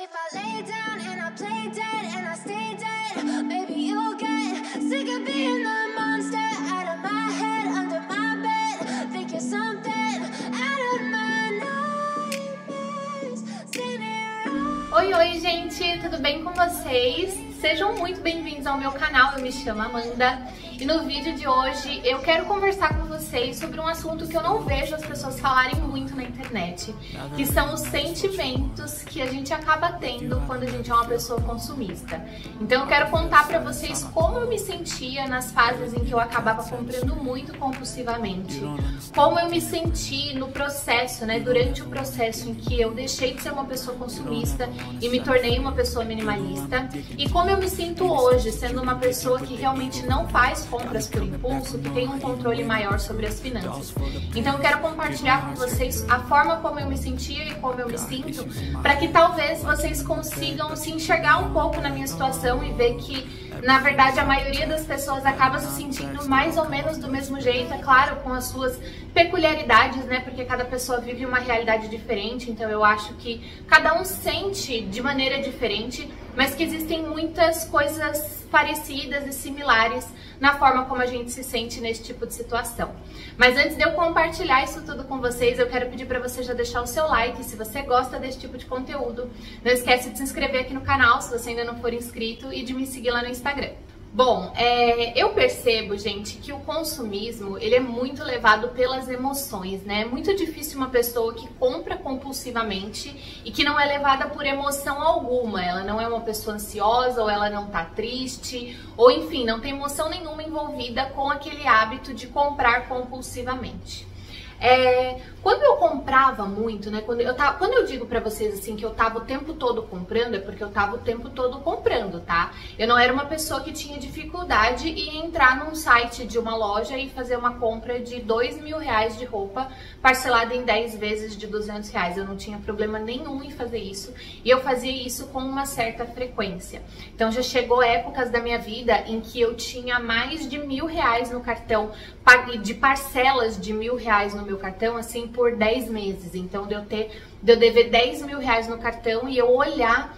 if I lay down and I play dead and I stay dead, maybe you'll get sick of being the monster out of my head, under my bed. Think you're something out of my nightmares. See me right. Oi, gente, tudo bem com vocês? Sejam muito bem-vindos ao meu canal, eu me chamo Amanda e no vídeo de hoje eu quero conversar com vocês sobre um assunto que eu não vejo as pessoas falarem muito na internet, que são os sentimentos que a gente acaba tendo quando a gente é uma pessoa consumista. Então eu quero contar pra vocês como eu me sentia nas fases em que eu acabava comprando muito compulsivamente, como eu me senti no processo, durante o processo em que eu deixei de ser uma pessoa consumista e me tornei uma pessoa minimalista, e como eu me sinto hoje, sendo uma pessoa que realmente não faz compras por impulso, que tem um controle maior sobre as finanças. Então eu quero compartilhar com vocês a forma como eu me sentia e como eu me sinto, para que talvez vocês consigam se enxergar um pouco na minha situação e ver que, na verdade, a maioria das pessoas acaba se sentindo mais ou menos do mesmo jeito, é claro, com as suas peculiaridades, porque cada pessoa vive uma realidade diferente, então eu acho que cada um sente de maneira diferente, mas que existem muitas coisas parecidas e similares na forma como a gente se sente nesse tipo de situação. Mas antes de eu compartilhar isso tudo com vocês, eu quero pedir para você já deixar o seu like se você gosta desse tipo de conteúdo. Não esquece de se inscrever aqui no canal se você ainda não for inscrito e de me seguir lá no Instagram. Bom, eu percebo, gente, que o consumismo, ele é muito levado pelas emoções, É muito difícil uma pessoa que compra compulsivamente e que não é levada por emoção alguma. Ela não é uma pessoa ansiosa, ou ela não tá triste, ou enfim, não tem emoção nenhuma envolvida com aquele hábito de comprar compulsivamente. Quando eu comprava muito, quando eu digo pra vocês assim que eu tava o tempo todo comprando, é porque eu tava o tempo todo comprando, tá? Eu não era uma pessoa que tinha dificuldade em entrar num site de uma loja e fazer uma compra de R$2.000 de roupa parcelada em 10 vezes de R$200. Eu não tinha problema nenhum em fazer isso e eu fazia isso com uma certa frequência. Então já chegou épocas da minha vida em que eu tinha mais de R$1.000 no cartão, de parcelas de R$1.000 no meu cartão, assim, por 10 meses. Então, de eu dever R$10.000 no cartão e eu olhar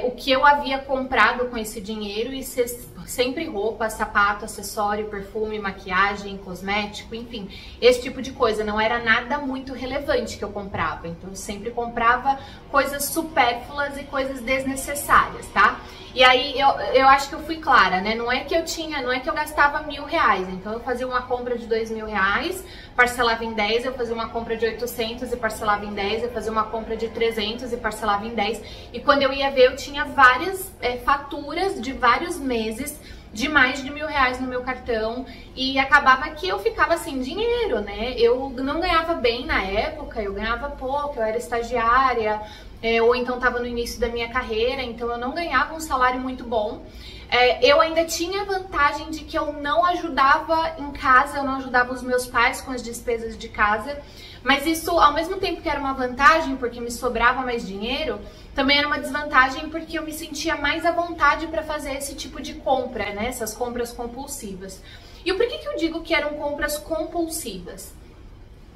o que eu havia comprado com esse dinheiro e ser sempre roupa, sapato, acessório, perfume, maquiagem, cosmético, enfim, esse tipo de coisa. Não era nada muito relevante que eu comprava. Então, eu sempre comprava coisas supérfluas e coisas desnecessárias, tá? E aí, eu acho que eu fui clara, Não é que eu gastava R$1.000. Então, eu fazia uma compra de R$2.000, parcelava em 10, eu fazia uma compra de 800 e parcelava em 10, eu fazia uma compra de 300 e parcelava em 10. E quando eu ia ver, eu tinha várias faturas de vários meses de mais de R$1.000 no meu cartão e acabava que eu ficava sem dinheiro, Eu não ganhava bem na época, eu ganhava pouco, eu era estagiária, ou então estava no início da minha carreira, então eu não ganhava um salário muito bom. Eu ainda tinha a vantagem de que eu não ajudava em casa, eu não ajudava os meus pais com as despesas de casa, mas isso, ao mesmo tempo que era uma vantagem, porque me sobrava mais dinheiro, também era uma desvantagem porque eu me sentia mais à vontade para fazer esse tipo de compra, Essas compras compulsivas. E por que eu digo que eram compras compulsivas?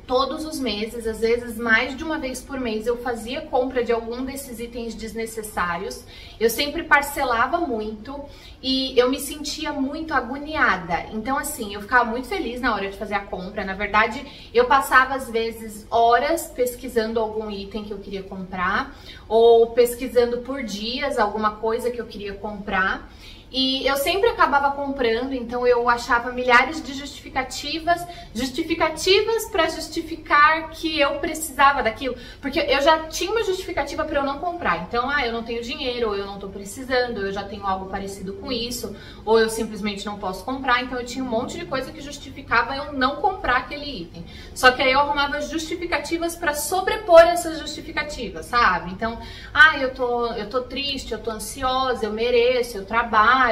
Todos os meses, às vezes mais de uma vez por mês, eu fazia compra de algum desses itens desnecessários. Eu sempre parcelava muito e eu me sentia muito agoniada. Então, assim, eu ficava muito feliz na hora de fazer a compra. Na verdade, eu passava, às vezes, horas pesquisando algum item que eu queria comprar ou pesquisando por dias alguma coisa que eu queria comprar. E eu sempre acabava comprando, então eu achava milhares de justificativas para justificar que eu precisava daquilo, porque eu já tinha uma justificativa para eu não comprar. Então, eu não tenho dinheiro, ou eu não tô precisando, ou eu já tenho algo parecido com isso, ou eu simplesmente não posso comprar. Então eu tinha um monte de coisa que justificava eu não comprar aquele item. Só que aí eu arrumava justificativas para sobrepor essas justificativas, sabe? Então, eu tô triste, eu tô ansiosa, eu mereço, eu trabalho,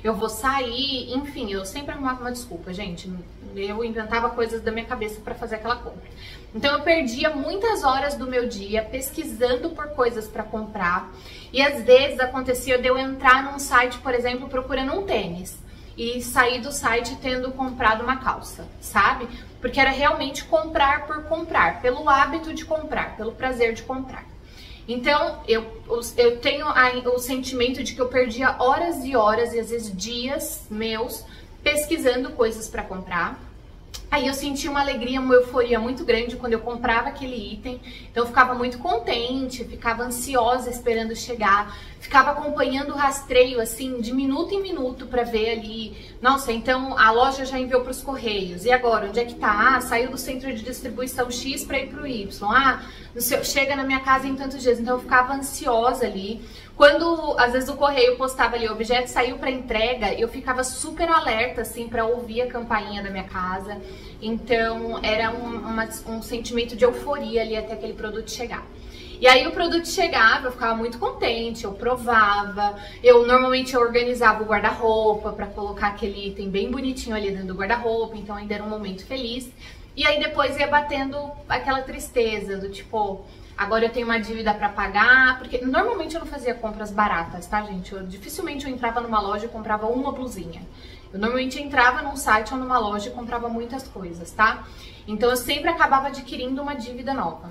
eu vou sair, enfim, eu sempre arrumava uma desculpa, gente. Eu inventava coisas da minha cabeça para fazer aquela compra. Então eu perdia muitas horas do meu dia pesquisando por coisas para comprar. E às vezes acontecia de eu entrar num site, por exemplo, procurando um tênis e sair do site tendo comprado uma calça, sabe? Porque era realmente comprar por comprar, pelo hábito de comprar, pelo prazer de comprar. Então, eu tenho o sentimento de que eu perdia horas e horas, e às vezes dias meus, pesquisando coisas para comprar. Aí eu senti uma alegria, uma euforia muito grande quando eu comprava aquele item. Então eu ficava muito contente, ficava ansiosa esperando chegar, ficava acompanhando o rastreio assim de minuto em minuto para ver ali. Nossa, então a loja já enviou para os correios. E agora, onde é que tá? Ah, saiu do centro de distribuição X para ir pro Y. Ah, chega na minha casa em tantos dias. Então eu ficava ansiosa ali. Quando, às vezes, o correio postava ali, o objeto saiu para entrega, eu ficava super alerta, assim, para ouvir a campainha da minha casa. Então, era um sentimento de euforia ali até aquele produto chegar. E aí, o produto chegava, eu ficava muito contente, eu provava. Normalmente, eu organizava o guarda-roupa para colocar aquele item bem bonitinho ali dentro do guarda-roupa. Então, ainda era um momento feliz. E aí, depois ia batendo aquela tristeza do tipo... Agora eu tenho uma dívida para pagar, porque normalmente eu não fazia compras baratas, tá, gente? Dificilmente eu entrava numa loja e comprava uma blusinha. Eu normalmente entrava num site ou numa loja e comprava muitas coisas, tá? Então eu sempre acabava adquirindo uma dívida nova.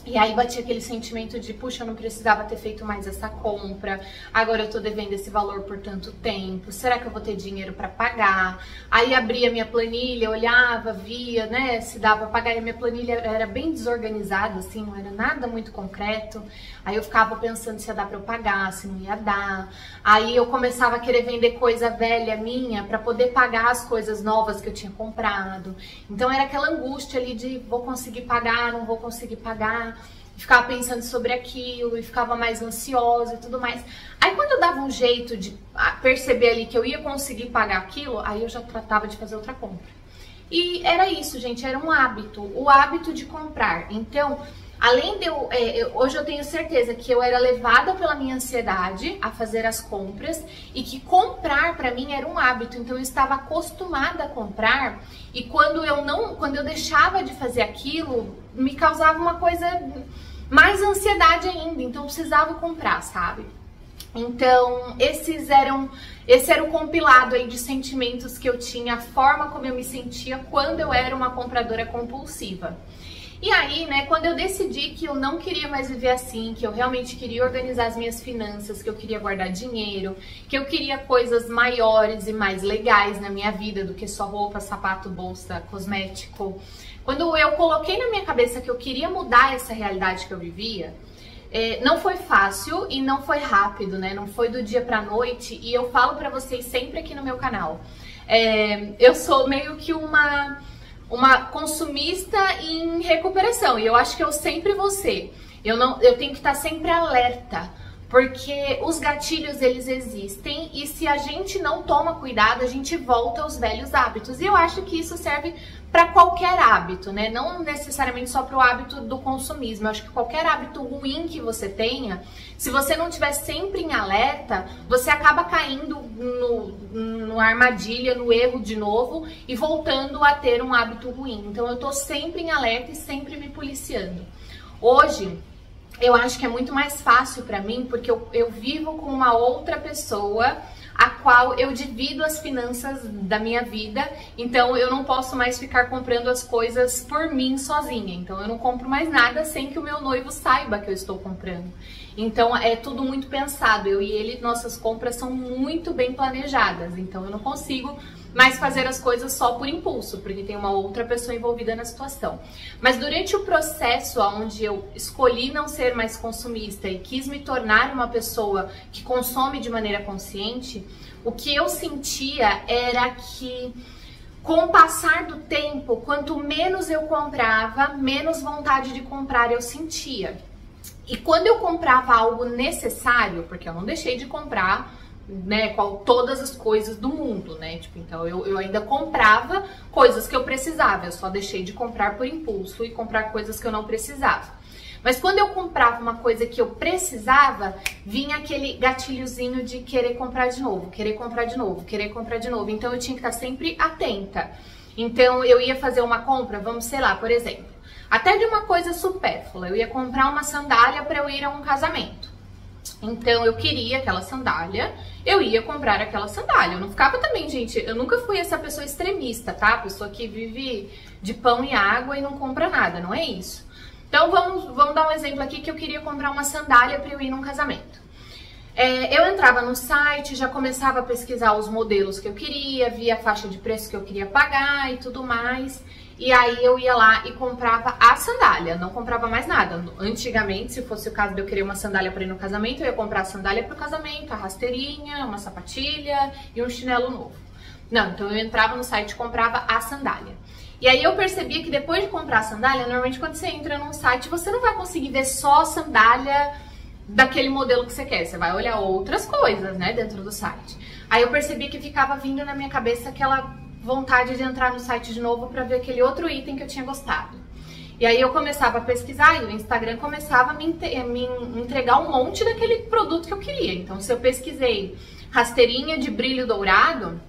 E aí batia aquele sentimento de, puxa, eu não precisava ter feito mais essa compra, agora eu tô devendo esse valor por tanto tempo, será que eu vou ter dinheiro para pagar? Aí abria minha planilha, olhava, via, né, se dava pra pagar, e a minha planilha era bem desorganizada, assim, não era nada muito concreto. Aí eu ficava pensando se ia dar pra eu pagar, se não ia dar. Aí eu começava a querer vender coisa velha minha pra poder pagar as coisas novas que eu tinha comprado. Então era aquela angústia ali de vou conseguir pagar, não vou conseguir pagar. Ficava pensando sobre aquilo e ficava mais ansiosa e tudo mais. Aí quando eu dava um jeito de perceber ali que eu ia conseguir pagar aquilo, aí eu já tratava de fazer outra compra. E era isso, gente, era um hábito, o hábito de comprar. Então, além de hoje eu tenho certeza que eu era levada pela minha ansiedade a fazer as compras e que comprar para mim era um hábito. Então eu estava acostumada a comprar e quando eu deixava de fazer aquilo, me causava uma coisa mais ansiedade ainda. Então eu precisava comprar, sabe? Então esse era o compilado aí de sentimentos que eu tinha, a forma como eu me sentia quando eu era uma compradora compulsiva. E aí, né, quando eu decidi que eu não queria mais viver assim, que eu realmente queria organizar as minhas finanças, que eu queria guardar dinheiro, que eu queria coisas maiores e mais legais na minha vida do que só roupa, sapato, bolsa, cosmético. Quando eu coloquei na minha cabeça que eu queria mudar essa realidade que eu vivia, não foi fácil e não foi rápido, né? Não foi do dia pra noite, e eu falo pra vocês sempre aqui no meu canal. Eu sou meio que uma consumista em recuperação, e eu acho que eu sempre vou ser. Eu tenho que estar sempre alerta, porque os gatilhos, eles existem, e se a gente não toma cuidado, a gente volta aos velhos hábitos. E eu acho que isso serve para qualquer hábito, né? Não necessariamente só para o hábito do consumismo. Eu acho que qualquer hábito ruim que você tenha, se você não estiver sempre em alerta, você acaba caindo no armadilha, no erro de novo e voltando a ter um hábito ruim. Então eu tô sempre em alerta e sempre me policiando. Hoje, eu acho que é muito mais fácil para mim, porque eu vivo com uma outra pessoa a qual eu divido as finanças da minha vida, então eu não posso mais ficar comprando as coisas por mim sozinha. Então eu não compro mais nada sem que o meu noivo saiba que eu estou comprando. Então é tudo muito pensado, eu e ele, nossas compras são muito bem planejadas, então eu não consigo mais fazer as coisas só por impulso, porque tem uma outra pessoa envolvida na situação. Mas durante o processo onde eu escolhi não ser mais consumista e quis me tornar uma pessoa que consome de maneira consciente, o que eu sentia era que, com o passar do tempo, quanto menos eu comprava, menos vontade de comprar eu sentia. E quando eu comprava algo necessário, porque eu não deixei de comprar, né, todas as coisas do mundo, né? Tipo, então eu ainda comprava coisas que eu precisava, eu só deixei de comprar por impulso e comprar coisas que eu não precisava. Mas quando eu comprava uma coisa que eu precisava, vinha aquele gatilhozinho de querer comprar de novo, querer comprar de novo, querer comprar de novo. Então eu tinha que estar sempre atenta. Então eu ia fazer uma compra, vamos, sei lá, por exemplo, até de uma coisa supérflua, eu ia comprar uma sandália para eu ir a um casamento. Então eu queria aquela sandália, eu ia comprar aquela sandália. Eu não ficava também, gente, eu nunca fui essa pessoa extremista, tá? Pessoa que vive de pão e água e não compra nada, não é isso. Então vamos dar um exemplo aqui que eu queria comprar uma sandália para eu ir num casamento. Eu entrava no site, já começava a pesquisar os modelos que eu queria, via a faixa de preço que eu queria pagar e tudo mais. E aí eu ia lá e comprava a sandália, não comprava mais nada. Antigamente, se fosse o caso de eu querer uma sandália para ir no casamento, eu ia comprar a sandália para o casamento, a rasteirinha, uma sapatilha e um chinelo novo. Não, então eu entrava no site e comprava a sandália. E aí eu percebia que depois de comprar a sandália, normalmente quando você entra num site, você não vai conseguir ver só a sandália daquele modelo que você quer. Você vai olhar outras coisas, né, dentro do site. Aí eu percebi que ficava vindo na minha cabeça aquela vontade de entrar no site de novo para ver aquele outro item que eu tinha gostado. E aí eu começava a pesquisar e o Instagram começava a me entregar um monte daquele produto que eu queria. Então, se eu pesquisei rasteirinha de brilho dourado,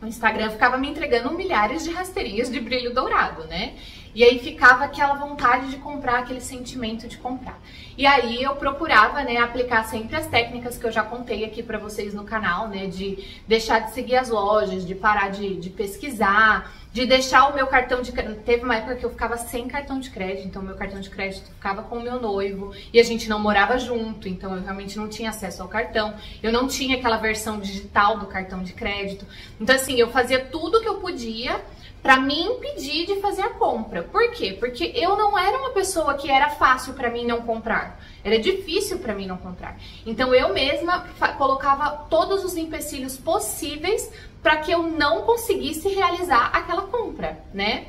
o Instagram ficava me entregando milhares de rasteirinhas de brilho dourado, né? E aí ficava aquela vontade de comprar, aquele sentimento de comprar. E aí eu procurava, né, aplicar sempre as técnicas que eu já contei aqui pra vocês no canal, né? De deixar de seguir as lojas, de parar de pesquisar, de deixar o meu cartão de crédito. Teve uma época que eu ficava sem cartão de crédito, então meu cartão de crédito ficava com o meu noivo e a gente não morava junto, então eu realmente não tinha acesso ao cartão. Eu não tinha aquela versão digital do cartão de crédito. Então assim, eu fazia tudo que eu podia pra me impedir de fazer a compra. Por quê? Porque eu não era uma pessoa que era fácil pra mim não comprar. Era difícil pra mim não comprar. Então eu mesma colocava todos os empecilhos possíveis para que eu não conseguisse realizar aquela compra, né?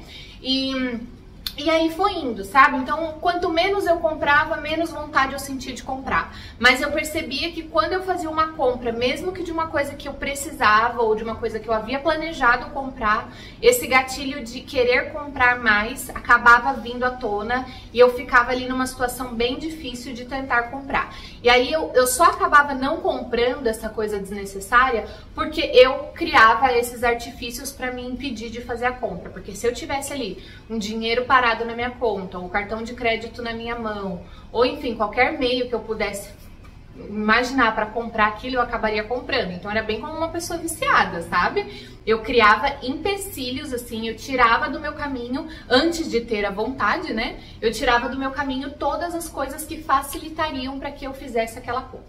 E aí foi indo, sabe? Então, quanto menos eu comprava, menos vontade eu sentia de comprar. Mas eu percebia que quando eu fazia uma compra, mesmo que de uma coisa que eu precisava ou de uma coisa que eu havia planejado comprar, esse gatilho de querer comprar mais acabava vindo à tona e eu ficava ali numa situação bem difícil de tentar comprar. E aí eu só acabava não comprando essa coisa desnecessária porque eu criava esses artifícios para me impedir de fazer a compra. Porque se eu tivesse ali um dinheiro parado na minha conta, ou cartão de crédito na minha mão, ou enfim, qualquer meio que eu pudesse imaginar para comprar aquilo, eu acabaria comprando. Então era bem como uma pessoa viciada, sabe? Eu criava empecilhos, assim, eu tirava do meu caminho, antes de ter a vontade, né? Eu tirava do meu caminho todas as coisas que facilitariam para que eu fizesse aquela compra.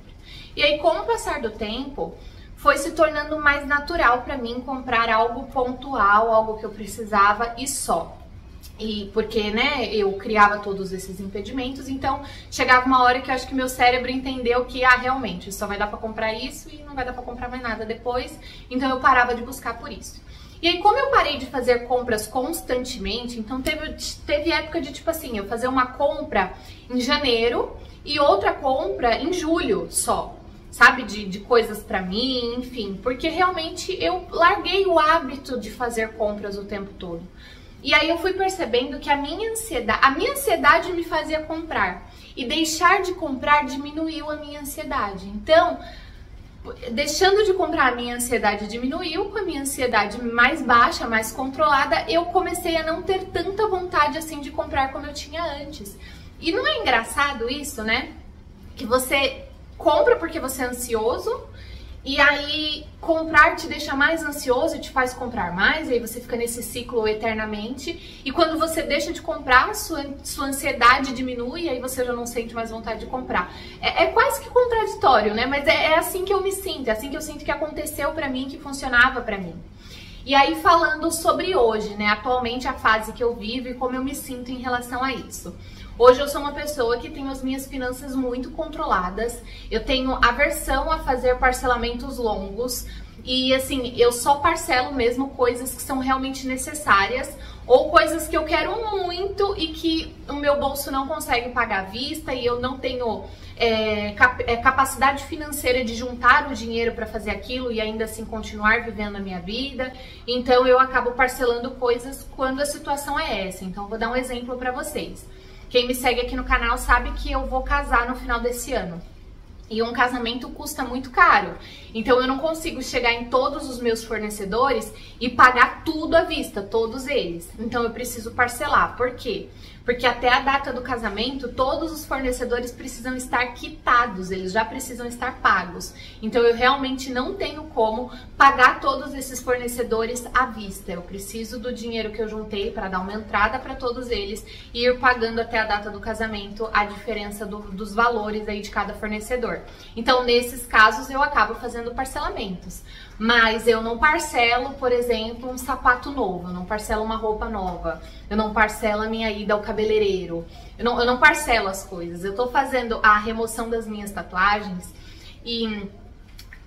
E aí, com o passar do tempo, foi se tornando mais natural para mim comprar algo pontual, algo que eu precisava e só. E porque, né, eu criava todos esses impedimentos, então chegava uma hora que eu acho que meu cérebro entendeu que, realmente, só vai dar pra comprar isso e não vai dar pra comprar mais nada depois, então eu parava de buscar por isso. E aí, como eu parei de fazer compras constantemente, então teve época de, tipo assim, eu fazer uma compra em janeiro e outra compra em julho só. Sabe, de coisas pra mim, enfim, porque realmente eu larguei o hábito de fazer compras o tempo todo. E aí eu fui percebendo que a minha ansiedade me fazia comprar. E deixar de comprar diminuiu a minha ansiedade. Então, deixando de comprar, a minha ansiedade diminuiu. Com a minha ansiedade mais baixa, mais controlada, eu comecei a não ter tanta vontade assim de comprar como eu tinha antes. E não é engraçado isso, né? Que você compra porque você é ansioso, e aí comprar te deixa mais ansioso e te faz comprar mais, e aí você fica nesse ciclo eternamente, e quando você deixa de comprar, sua ansiedade diminui, e aí você já não sente mais vontade de comprar. É quase que contraditório, né? Mas é assim que eu me sinto, é assim que eu sinto que aconteceu pra mim, que funcionava pra mim. E aí falando sobre hoje, né? Atualmente a fase que eu vivo e como eu me sinto em relação a isso. Hoje eu sou uma pessoa que tem as minhas finanças muito controladas, eu tenho aversão a fazer parcelamentos longos e assim, eu só parcelo mesmo coisas que são realmente necessárias ou coisas que eu quero muito e que o meu bolso não consegue pagar à vista e eu não tenho capacidade financeira de juntar o dinheiro para fazer aquilo e ainda assim continuar vivendo a minha vida. Então eu acabo parcelando coisas quando a situação é essa. Então vou dar um exemplo para vocês. Quem me segue aqui no canal sabe que eu vou casar no final desse ano. E um casamento custa muito caro. Então eu não consigo chegar em todos os meus fornecedores e pagar tudo à vista, todos eles. Então eu preciso parcelar. Por quê? Porque até a data do casamento, todos os fornecedores precisam estar quitados, eles já precisam estar pagos. Então eu realmente não tenho como pagar todos esses fornecedores à vista. Eu preciso do dinheiro que eu juntei para dar uma entrada para todos eles e ir pagando até a data do casamento a diferença dos valores aí de cada fornecedor. Então nesses casos eu acabo fazendo parcelamentos. Mas eu não parcelo, por exemplo, um sapato novo, eu não parcelo uma roupa nova, eu não parcelo a minha ida ao cabeleireiro, eu não parcelo as coisas. Eu tô fazendo a remoção das minhas tatuagens e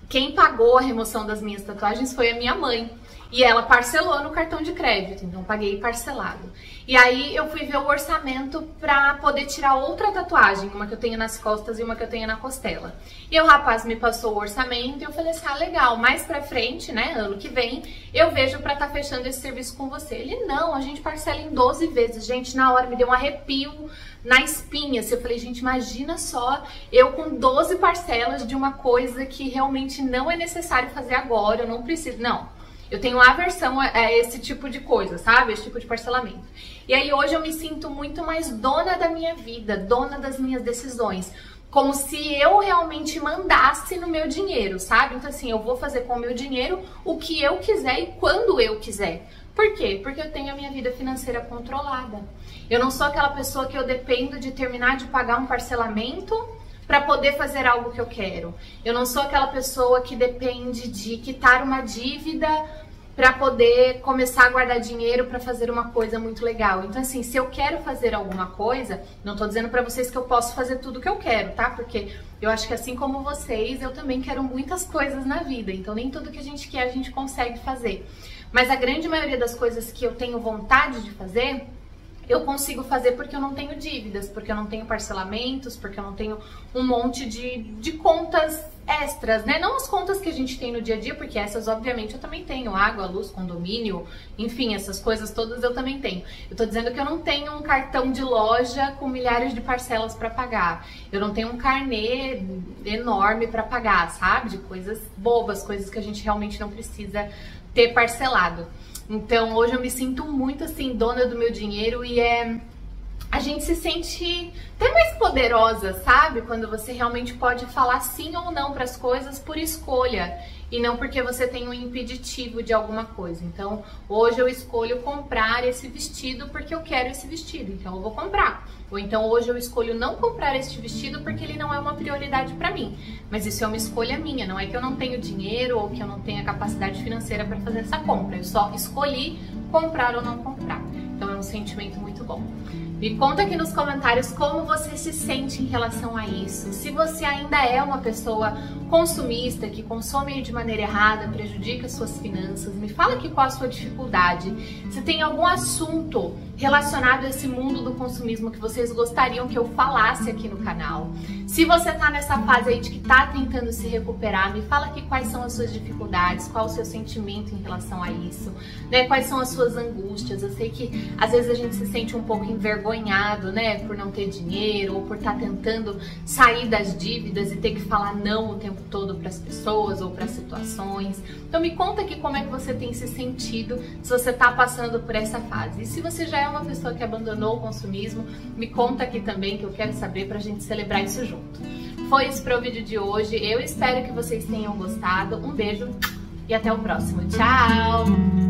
quem pagou a remoção das minhas tatuagens foi a minha mãe. E ela parcelou no cartão de crédito, então paguei parcelado. E aí eu fui ver o orçamento pra poder tirar outra tatuagem, uma que eu tenho nas costas e uma que eu tenho na costela. E o rapaz me passou o orçamento e eu falei assim, ah, legal, mais pra frente, né, ano que vem, eu vejo pra estar fechando esse serviço com você. Ele, não, a gente parcela em 12 vezes. Gente, na hora me deu um arrepio na espinha, assim, eu falei, gente, imagina só, eu com 12 parcelas de uma coisa que realmente não é necessário fazer agora, eu não preciso, não. Eu tenho aversão a esse tipo de coisa, sabe? Esse tipo de parcelamento. E aí hoje eu me sinto muito mais dona da minha vida, dona das minhas decisões. Como se eu realmente mandasse no meu dinheiro, sabe? Então assim, eu vou fazer com o meu dinheiro o que eu quiser e quando eu quiser. Por quê? Porque eu tenho a minha vida financeira controlada. Eu não sou aquela pessoa que eu dependo de terminar de pagar um parcelamento para poder fazer algo que eu quero. Eu não sou aquela pessoa que depende de quitar uma dívida para poder começar a guardar dinheiro para fazer uma coisa muito legal. Então assim, se eu quero fazer alguma coisa, não tô dizendo para vocês que eu posso fazer tudo que eu quero, tá? Porque eu acho que assim como vocês, eu também quero muitas coisas na vida. Então nem tudo que a gente quer a gente consegue fazer. Mas a grande maioria das coisas que eu tenho vontade de fazer, eu consigo fazer porque eu não tenho dívidas, porque eu não tenho parcelamentos, porque eu não tenho um monte de contas extras, né? Não as contas que a gente tem no dia a dia, porque essas obviamente eu também tenho, água, luz, condomínio, enfim, essas coisas todas eu também tenho. Eu tô dizendo que eu não tenho um cartão de loja com milhares de parcelas para pagar. Eu não tenho um carnê enorme para pagar, sabe? De coisas bobas, coisas que a gente realmente não precisa ter parcelado. Então hoje eu me sinto muito assim, dona do meu dinheiro e a gente se sente até mais poderosa, sabe? Quando você realmente pode falar sim ou não para as coisas por escolha e não porque você tem um impeditivo de alguma coisa. Então hoje eu escolho comprar esse vestido porque eu quero esse vestido, então eu vou comprar. Ou então hoje eu escolho não comprar este vestido porque ele não é uma prioridade para mim. Mas isso é uma escolha minha, não é que eu não tenho dinheiro ou que eu não tenha capacidade financeira para fazer essa compra. Eu só escolhi comprar ou não comprar. Então é um sentimento muito bom. Me conta aqui nos comentários como você se sente em relação a isso. Se você ainda é uma pessoa consumista, que consome de maneira errada, prejudica suas finanças, me fala aqui qual a sua dificuldade. Se tem algum assunto relacionado a esse mundo do consumismo que vocês gostariam que eu falasse aqui no canal. Se você tá nessa fase aí de que tá tentando se recuperar, me fala aqui quais são as suas dificuldades, qual o seu sentimento em relação a isso, né? Quais são as suas angústias. Eu sei que às vezes a gente se sente um pouco envergonhado, né? Por não ter dinheiro ou por estar tentando sair das dívidas e ter que falar não o tempo todo para as pessoas ou para situações. Então me conta aqui como é que você tem se sentido, se você tá passando por essa fase. E se você já é uma pessoa que abandonou o consumismo, me conta aqui também que eu quero saber pra gente celebrar isso junto. Foi isso para o vídeo de hoje, eu espero que vocês tenham gostado, um beijo e até o próximo, tchau!